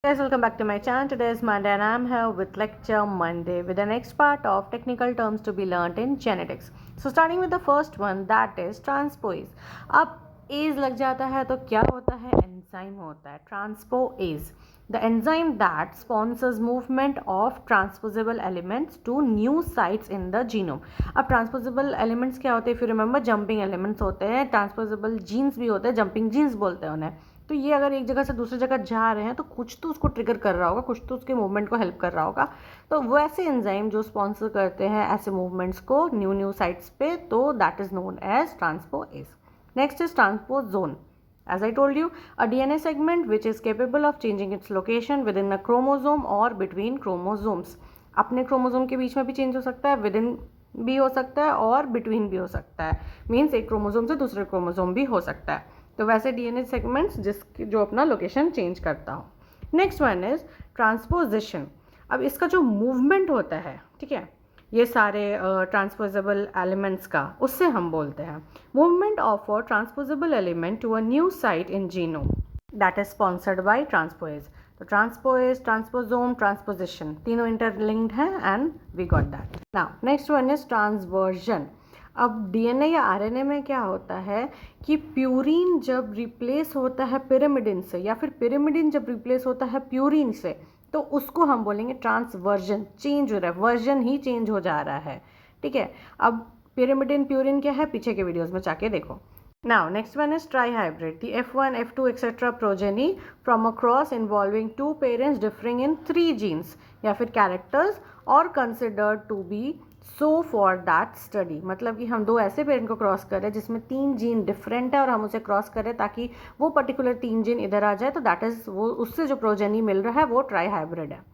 Guys, welcome back to my channel. Today is Monday and I'm here with lecture Monday with the next part of technical terms to be learnt in genetics. So starting with the first one, that is transpoase. अब as लग जाता है तो क्या होता है? Enzyme होता है ट्रांसपोएज, the enzyme that sponsors movement of transposable elements to new sites in the genome. अब transposable elements क्या होते हैं? If you remember, jumping elements होते हैं, transposable genes भी होते हैं, jumping genes बोलते हैं उन्हें. तो ये अगर एक जगह से दूसरी जगह जा रहे हैं तो कुछ तो उसको ट्रिगर कर रहा होगा, कुछ तो उसके मूवमेंट को हेल्प कर रहा होगा. तो वैसे एंजाइम जो स्पॉन्सर करते हैं ऐसे मूवमेंट्स को न्यू साइट्स पे, तो that is known as transposase. Next is transposon. As I told you, a DNA segment which is capable of changing its location within a chromosome or between chromosomes. अपने chromosome के बीच में भी change हो सकता है, with in भी हो सकता है और बिटवीन भी हो सकता है. मीन्स एक क्रोमोसोम से दूसरे क्रोमोसोम भी हो सकता है. तो वैसे डीएनए सेगमेंट्स जो अपना लोकेशन चेंज करता हो. Next one is transposition. अब इसका जो मूवमेंट होता है, ठीक है, ये सारे ट्रांसपोजेबल एलिमेंट्स का, उससे हम बोलते हैं movement of a transposable element to a new site in genome that is sponsored by transposase. तो ट्रांसपोएज, ट्रांसपोजोम, ट्रांसपोजिशन तीनों इंटरलिंक्ड हैं and we got that. Now next one is transversion. अब DNA या आरएनए में क्या होता है कि प्यूरिन जब रिप्लेस होता है पिरिमिडिन से, या फिर पिरिमिडिन जब रिप्लेस होता है प्यूरिन से, तो उसको हम बोलेंगे ट्रांसवर्जन. चेंज हो रहा है, वर्जन ही चेंज हो जा रहा है, ठीक है. अब पिरिमिडिन प्यूरिन क्या है, पीछे के वीडियोस में जाके देखो. Now, next one is trihybrid. The F1, F2, etc. progeny from a cross involving two parents differing in 3 genes या फिर characters or considered to be so for that study. मतलब कि हम दो ऐसे पेरेंट को क्रॉस कर रहे हैं जिसमें 3 जीन डिफरेंट है और हम उसे क्रॉस कर रहे हैं ताकि वो पर्टिकुलर 3 जीन इधर आ जाए, तो दैट इज वो उससे जो प्रोजेनी मिल रहा है वो ट्राईहाइब्रिड है.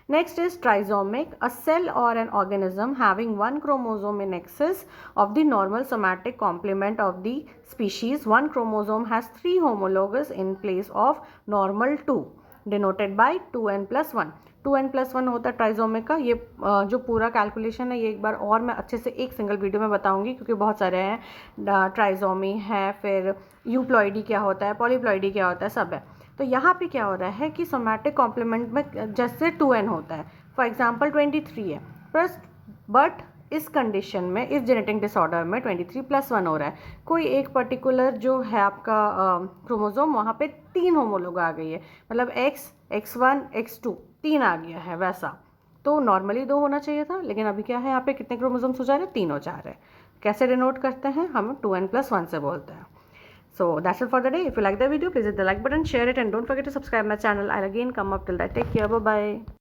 Next is trisomic, a cell or an organism having one chromosome in excess of the normal somatic complement of the species. One chromosome has 3 homologs in place of normal 2, denoted by 2n+1. 2n+1 होता है ट्राइजोमिक का. ये जो पूरा calculation है ये एक बार और मैं अच्छे से एक सिंगल वीडियो में बताऊंगी, क्योंकि बहुत सारे हैं. ट्राइजोमी है, फिर यूप्लॉइडी क्या होता है, पॉलीप्लॉइडी क्या होता है, सब है. तो यहाँ पे क्या हो रहा है कि सोमैटिक कॉम्प्लीमेंट में जैसे 2n होता है, फॉर एग्जांपल 23 है, प्लस बट इस कंडीशन में, इस जेनेटिक डिसऑर्डर में 23+1 हो रहा है. कोई एक पर्टिकुलर जो है आपका क्रोमोसोम, वहाँ पे 3 होमोलोग आ गई है, मतलब x, x1, x2 3 आ गया है वैसा. तो नॉर्मली 2 होना चाहिए था, लेकिन अभी क्या है, यहाँ पे कितने क्रोमोसोम्स हो जा रहे हैं, 3 हो जा रहे हैं. कैसे डिनोट करते हैं हम? 2n+1 से बोलते हैं. So that's it for the day. If you like the video, please hit the like button, share it, and don't forget to subscribe my channel. I'll again come up till that. Take care. Bye bye.